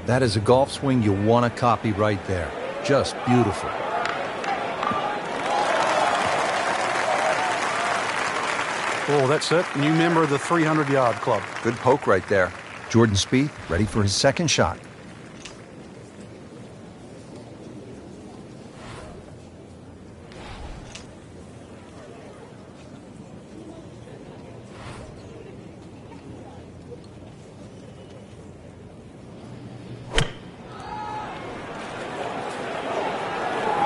That is a golf swing you want to copy right there. Just beautiful. Oh, that's it. New member of the 300-yard club. Good poke right there. Jordan Spieth ready for his second shot.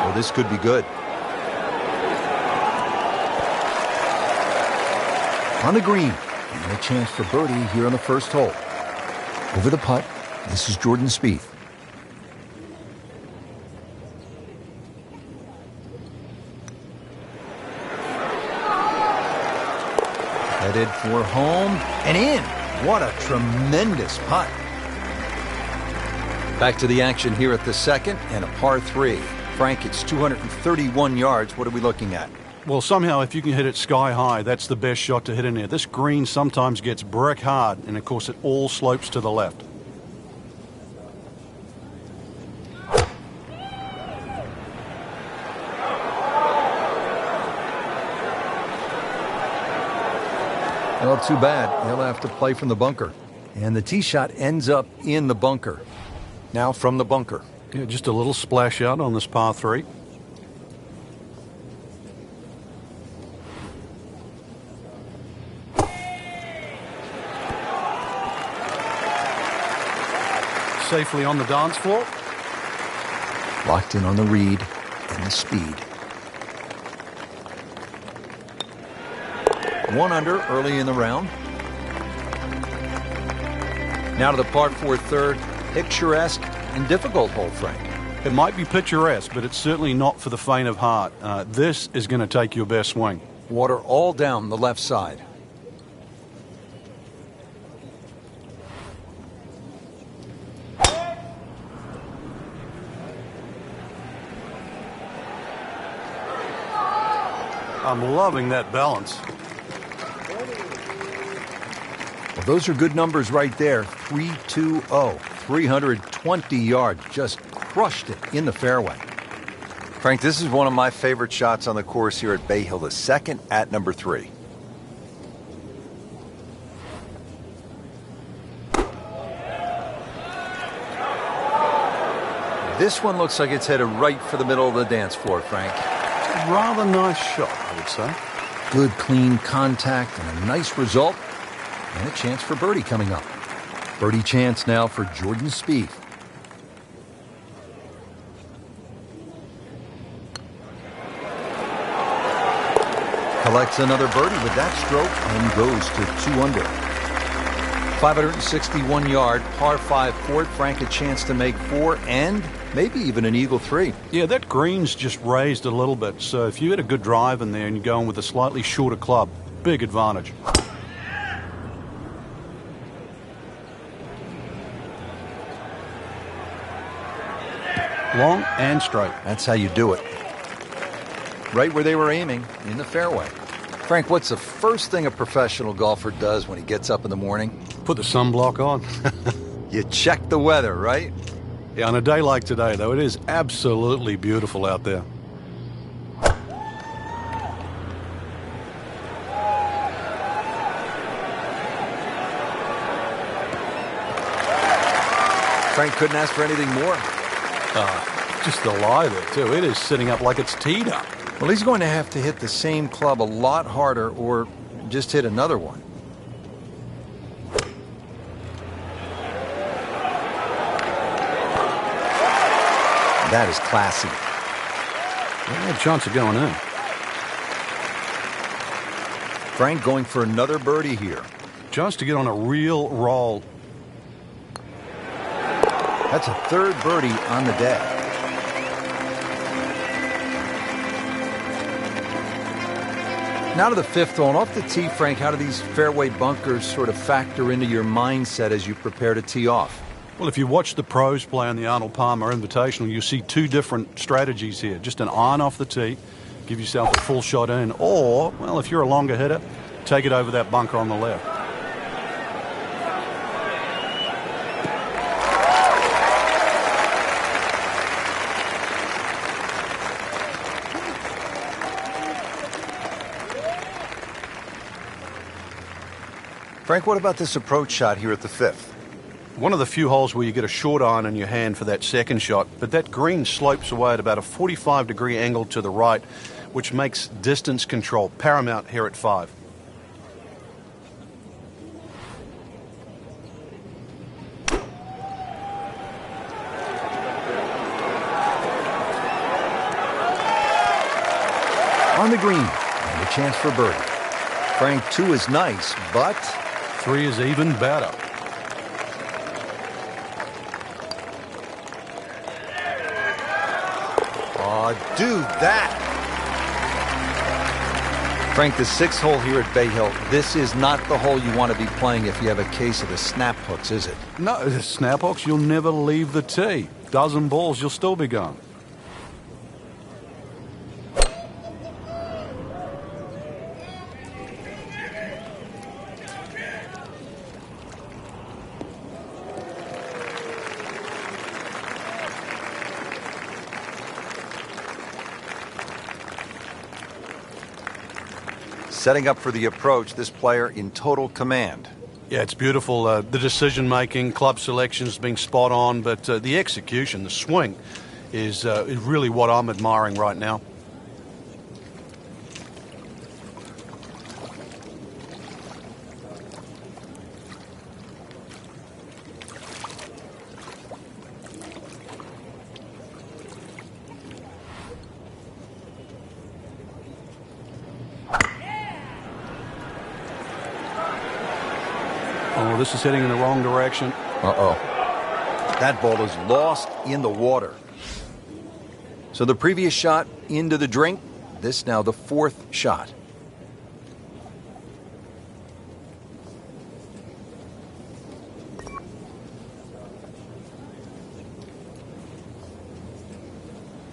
Oh, this could be good. On the green, and a chance for birdie here on the first hole. Over the putt, this is Jordan Spieth. Headed for home and in. What a tremendous putt. Back to the action here at the second and a par 3. Frank, it's 231 yards. What are we looking at? Well, somehow, if you can hit it sky high, that's the best shot to hit in there. This green sometimes gets brick hard, and of course, it all slopes to the left. Well, too bad. He'll have to play from the bunker. And the tee shot ends up in the bunker. Now from the bunker. Yeah, just a little splash out on this par 3. Safely on the dance floor. Locked in on the read and the speed. 1 under early in the round. Now to the par 4 third. Picturesque and difficult hole, Frank. It might be picturesque, but it's certainly not for the faint of heart. This is going to take your best swing. Water all down the left side. I'm loving that balance. Well, those are good numbers right there. 320, 320 yards. Just crushed it in the fairway. Frank, this is one of my favorite shots on the course here at Bay Hill, the second at number 3. This one looks like it's headed right for the middle of the dance floor, Frank. Rather nice shot, I would say. Good, clean contact and a nice result. And a chance for birdie coming up. Birdie chance now for Jordan Spieth. Collects another birdie with that stroke and goes to 2 under. 561 yard, par 5 fourth. Frank, a chance to make 4 and maybe even an eagle 3. Yeah, that green's just raised a little bit. So if you hit a good drive in there and you're going with a slightly shorter club, big advantage. Long and straight. That's how you do it. Right where they were aiming, in the fairway. Frank, what's the first thing a professional golfer does when he gets up in the morning? Put the sunblock on. You check the weather, right? Yeah, on a day like today, though, it is absolutely beautiful out there. Frank couldn't ask for anything more. Just the lie there, too. It is sitting up like it's teed up. Well, he's going to have to hit the same club a lot harder or just hit another one. That is classy. Yeah, chance of going in. Frank going for another birdie here. Chance to get on a real roll. That's a third birdie on the day. Now to the fifth hole. Off the tee, Frank, how do these fairway bunkers sort of factor into your mindset as you prepare to tee off? Well, if you watch the pros play on the Arnold Palmer Invitational, you see 2 different strategies here. Just an iron off the tee, give yourself a full shot in, or, well, if you're a longer hitter, take it over that bunker on the left. Frank, what about this approach shot here at the 5th? One of the few holes where you get a short iron in your hand for that second shot, but that green slopes away at about a 45-degree angle to the right, which makes distance control paramount here at 5. On the green, and a chance for birdie. Frank, 2 is nice, but 3 is even better. Oh, do that. Frank, the 6th hole here at Bay Hill, this is not the hole you want to be playing if you have a case of the snap hooks, is it? No, the snap hooks, you'll never leave the tee. Dozen balls, you'll still be going. Setting up for the approach, this player in total command. Yeah, it's beautiful. The decision-making, club selection has been spot on, but the execution, the swing, is really what I'm admiring right now. Oh, this is heading in the wrong direction. Uh-oh. That ball is lost in the water. So the previous shot into the drink. This now the 4th shot.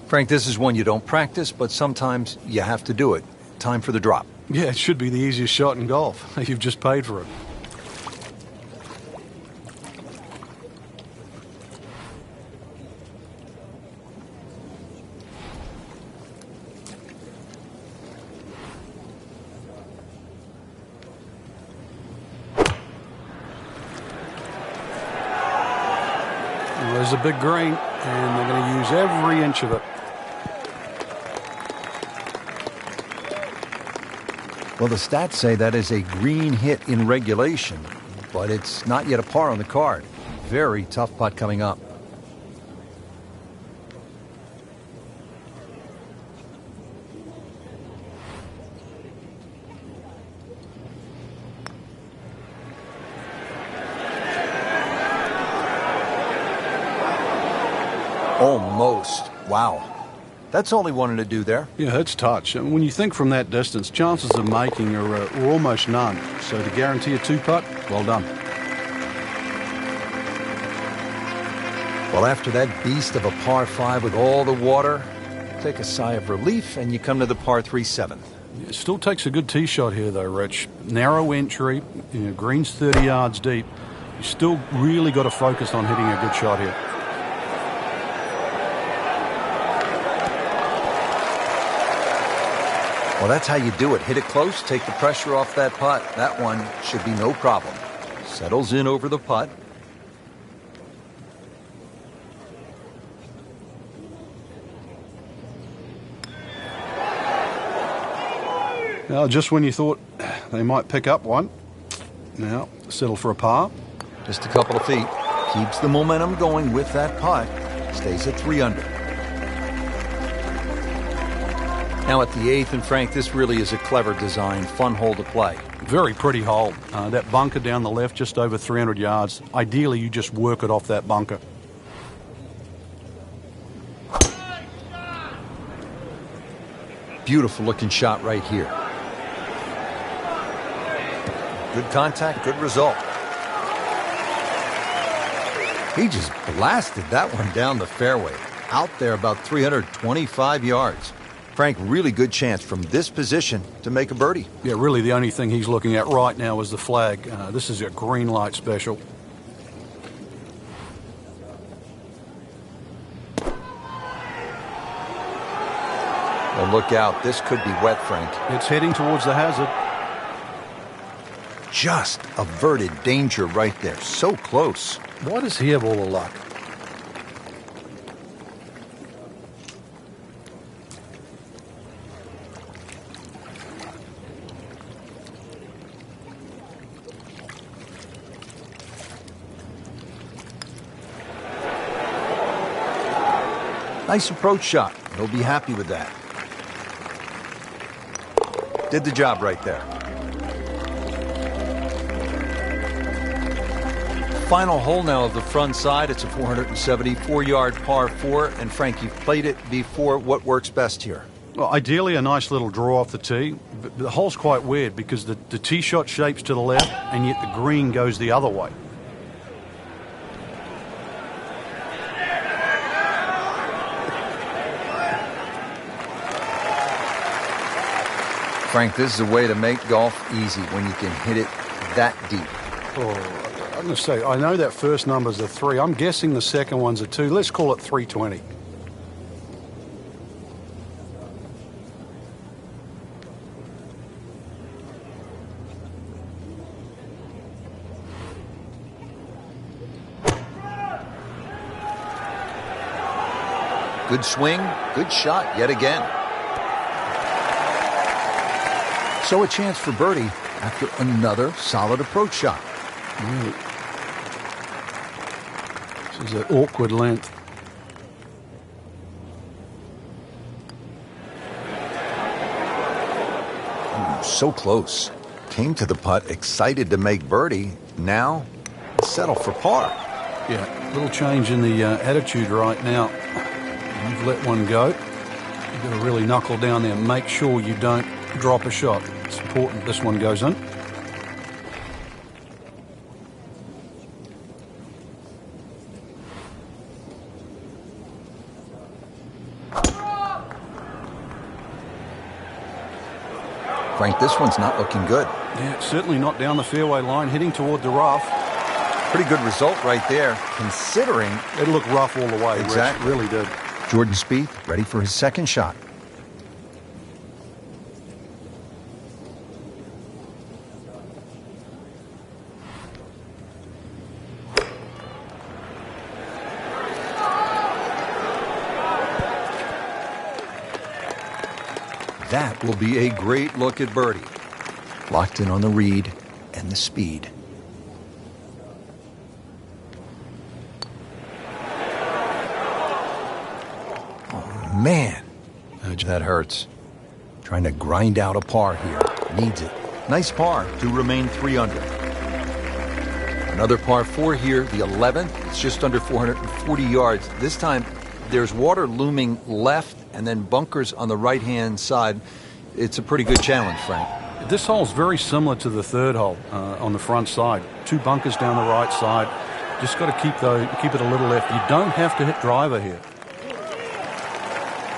Frank, this is one you don't practice, but sometimes you have to do it. Time for the drop. Yeah, it should be the easiest shot in golf. You've just paid for it. There's a big green, and they're going to use every inch of it. Well, the stats say that is a green hit in regulation, but it's not yet a par on the card. Very tough putt coming up. Almost. Wow. That's all he wanted to do there. Yeah, it's touch. And when you think from that distance, chances of making are almost none. So to guarantee a 2-putt, well done. Well, after that beast of a par 5 with all the water, take a sigh of relief and you come to the par 3 7th. It still takes a good tee shot here, though, Rich. Narrow entry, green's 30 yards deep. You still really got to focus on hitting a good shot here. Well, that's how you do it. Hit it close, take the pressure off that putt. That one should be no problem. Settles in over the putt. Now, just when you thought they might pick up one, now settle for a par. Just a couple of feet. Keeps the momentum going with that putt. Stays at 3 under. Now at the 8th, and Frank, this really is a clever design, fun hole to play. Very pretty hole. That bunker down the left, just over 300 yards. Ideally, you just work it off that bunker. Beautiful looking shot right here. Good contact, good result. He just blasted that one down the fairway. Out there about 325 yards. Frank, really good chance from this position to make a birdie. Yeah, really the only thing he's looking at right now is the flag. This is a green light special. Well, look out. This could be wet, Frank. It's heading towards the hazard. just averted danger right there. So close. Why does he have all the luck? Nice approach shot. He'll be happy with that. Did the job right there. Final hole now of the front side. It's a 474-yard par 4. And Frank, you've played it before. What works best here? Well, ideally a nice little draw off the tee. But the hole's quite weird because the tee shot shapes to the left and yet the green goes the other way. Frank, this is a way to make golf easy when you can hit it that deep. Oh, I'm going to say, I know that first number's a 3. I'm guessing the second one's a 2. Let's call it 320. Good swing, good shot yet again. So a chance for birdie after another solid approach shot. This is an awkward length. So close. Came to the putt, excited to make birdie. Now, settle for par. Yeah, little change in the attitude right now. You've let one go. You've got to really knuckle down there and make sure you don't drop a shot. It's important this one goes in. Frank, this one's not looking good. Yeah, certainly not down the fairway line, heading toward the rough. Pretty good result right there, considering It looked rough all the way. Exactly. Rich, really did. Jordan Spieth ready for his second shot. That will be a great look at birdie. Locked in on the read and the speed. Oh, man. That hurts. Trying to grind out a par here. Needs it. Nice par to remain 3 under. Another par 4 here, the 11th. It's just under 440 yards. This time, there's water looming left and then bunkers on the right-hand side. It's a pretty good challenge, Frank. This hole's very similar to the third hole on the front side. 2 bunkers down the right side. Just got to keep it a little left. You don't have to hit driver here.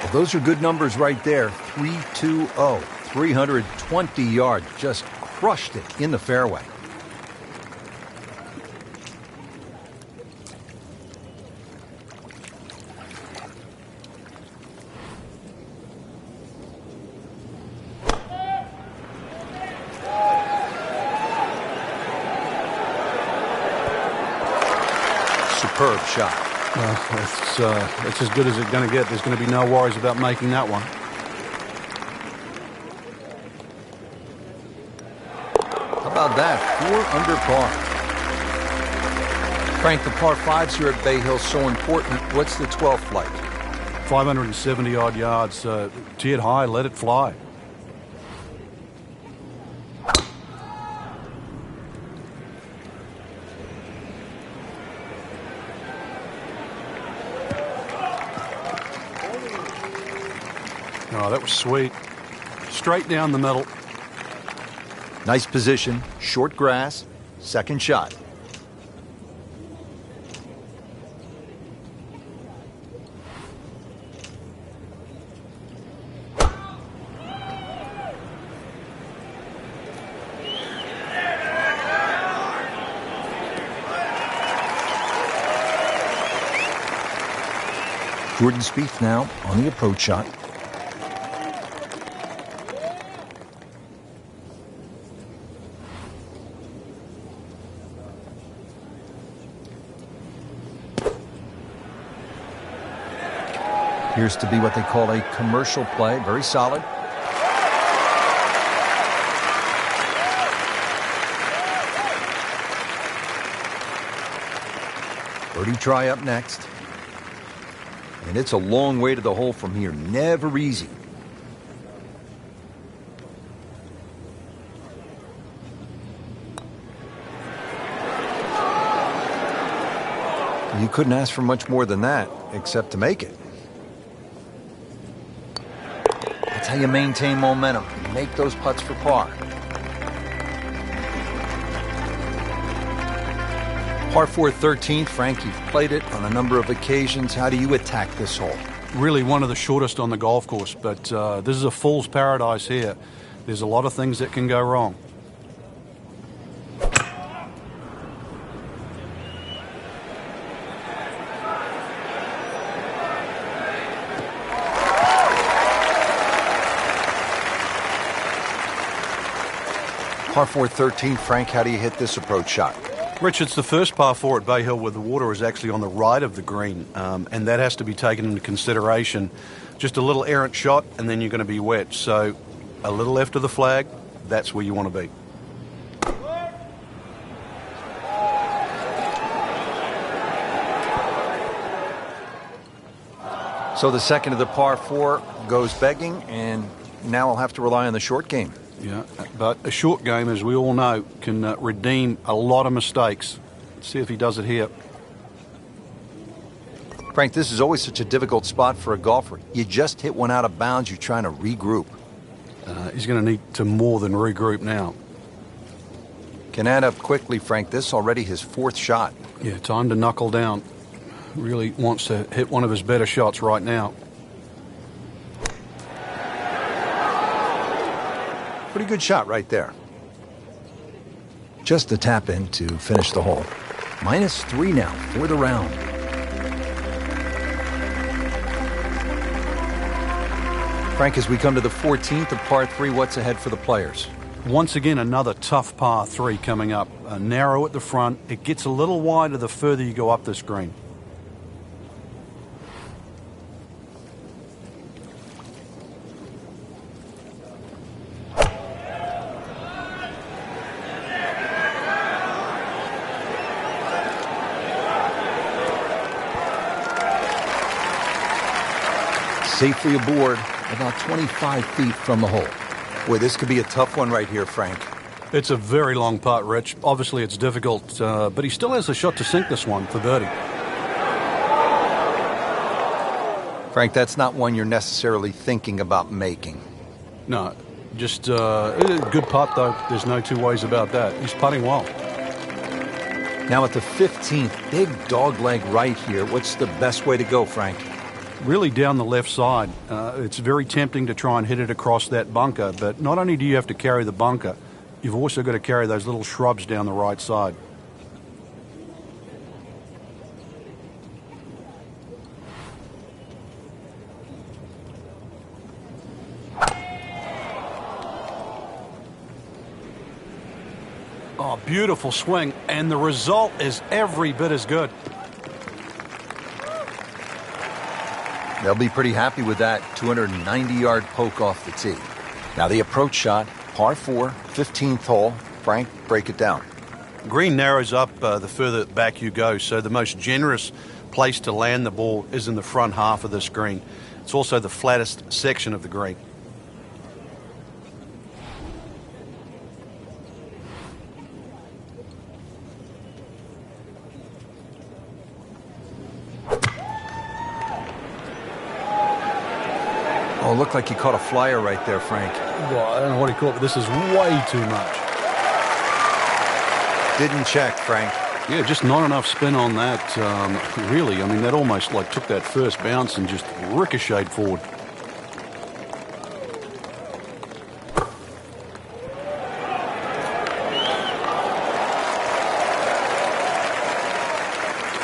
Well, those are good numbers right there. 320, 320 yards. Just crushed it in the fairway. Superb shot. Well, it's as good as it's going to get. There's going to be no worries about making that one. How about that? 4 under par. Frank, the par 5s here at Bay Hill so important. What's the 12th like? 570-odd yards. Tee it high, let it fly. Oh, that was sweet. Straight down the middle. Nice position, short grass, second shot. Jordan Spieth now on the approach shot. Appears to be what they call a commercial play. Very solid. Birdie try up next. And it's a long way to the hole from here. Never easy. You couldn't ask for much more than that, except to make it. That's how you maintain momentum. You make those putts for par. Par 4 13th. Frank, you've played it on a number of occasions. How do you attack this hole? Really one of the shortest on the golf course, but this is a fool's paradise here. There's a lot of things that can go wrong. Par 4 13th. Frank, how do you hit this approach shot? Rich, it's the first par 4 at Bay Hill where the water is actually on the right of the green, and that has to be taken into consideration. Just a little errant shot, and then you're going to be wet. So a little left of the flag, that's where you want to be. So the second of the par 4 goes begging, and now I'll have to rely on the short game. Yeah, but a short game, as we all know, can redeem a lot of mistakes. Let's see if he does it here. Frank, this is always such a difficult spot for a golfer. You just hit one out of bounds, you're trying to regroup. He's going to need to more than regroup now. Can add up quickly, Frank. This already his 4th shot. Yeah, time to knuckle down. Really wants to hit one of his better shots right now. Pretty good shot right there. Just a tap in to finish the hole. -3 now for the round. Frank, as we come to the 14th of par 3, what's ahead for the players? Once again, another tough par 3 coming up. Narrow at the front. It gets a little wider the further you go up this green. Safely aboard, about 25 feet from the hole. Boy, this could be a tough one right here, Frank. It's a very long putt, Rich. Obviously, it's difficult, but he still has a shot to sink this one for birdie. Frank, that's not one you're necessarily thinking about making. No, just a good putt, though. There's no two ways about that. He's putting well. Now at the 15th, big dogleg right here. What's the best way to go, Frank? Really down the left side. It's very tempting to try and hit it across that bunker, but not only do you have to carry the bunker, you've also got to carry those little shrubs down the right side. Oh, beautiful swing, and the result is every bit as good. They'll be pretty happy with that 290-yard poke off the tee. Now the approach shot, par 4, 15th hole. Frank, break it down. Green narrows up the further back you go, so the most generous place to land the ball is in the front half of this green. It's also the flattest section of the green. Oh, looked like he caught a flyer right there, Frank. Well, I don't know what he caught, but this is way too much. Didn't check, Frank. Yeah, just not enough spin on that, really. I mean, that almost like took that first bounce and just ricocheted forward.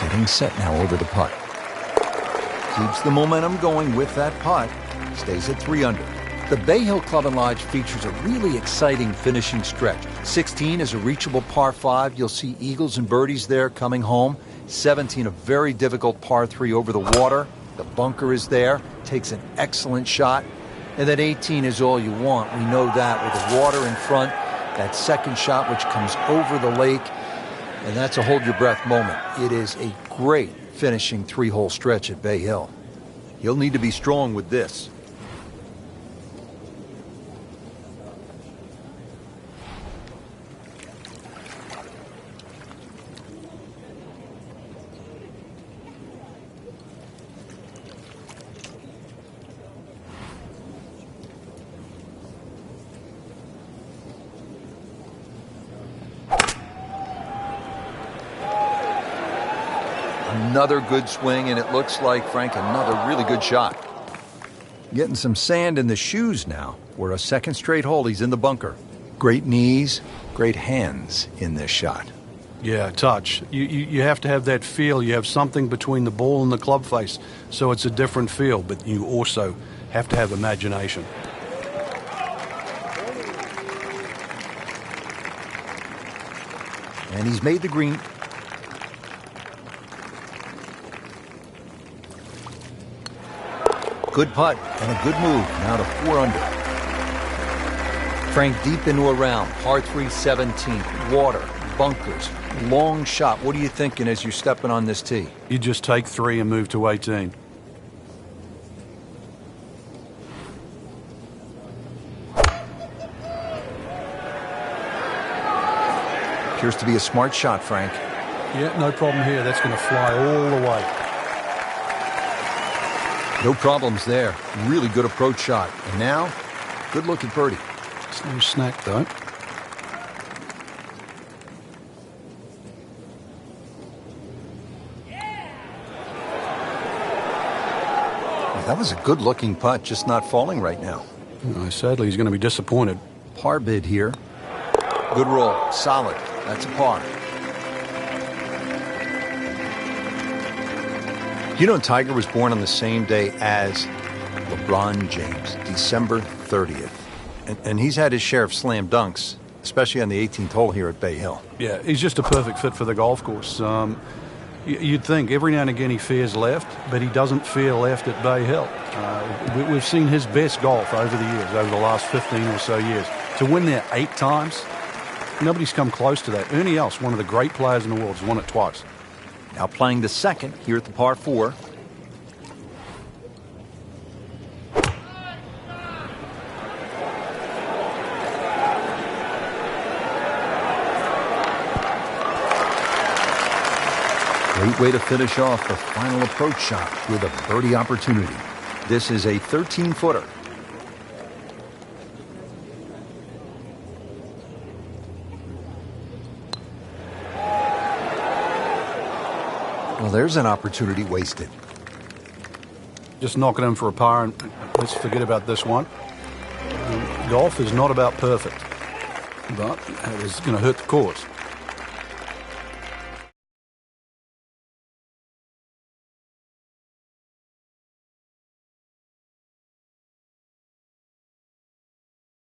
Getting set now over the putt. Keeps the momentum going with that putt. Stays at 3 under. The Bay Hill Club and Lodge features a really exciting finishing stretch. 16 is a reachable par 5. You'll see eagles and birdies there coming home. 17, a very difficult par 3 over the water. The bunker is there, takes an excellent shot, and that 18 is all you want. We know that with the water in front, that second shot which comes over the lake, and that's a hold-your-breath moment. It is a great finishing three-hole stretch at Bay Hill. He'll need to be strong with this. Another good swing, and it looks like, Frank, another really good shot. Getting some sand in the shoes now. We're a second straight hole. He's in the bunker. Great knees, great hands in this shot. Yeah, touch. You have to have that feel. You have something between the ball and the club face, so it's a different feel, but you also have to have imagination. And he's made the green. Good putt and a good move. Now to 4 under. Frank, deep into a round. Par 3, 17th. Water, bunkers, long shot. What are you thinking as you're stepping on this tee? You just take 3 and move to 18. Appears to be a smart shot, Frank. Yeah, no problem here. That's going to fly all the way. No problems there. Really good approach shot. And now, good look at birdie. It's no snack, though. Well, that was a good-looking putt, just not falling right now. Sadly, he's going to be disappointed. Par bid here. Good roll. Solid. That's a par. You know, Tiger was born on the same day as LeBron James, December 30th. And he's had his share of slam dunks, especially on the 18th hole here at Bay Hill. Yeah, he's just a perfect fit for the golf course. You'd think every now and again he fears left, but he doesn't fear left at Bay Hill. We've seen his best golf over the years, over the last 15 or so years. To win there 8 times, nobody's come close to that. Ernie Els, one of the great players in the world, has won it twice. Now playing the second here at the par 4. Great way to finish off the final approach shot with a birdie opportunity. This is a 13-footer. Well, there's an opportunity wasted. Just knock it in for a par, and let's forget about this one. Golf is not about perfect, but it is going to hurt the course.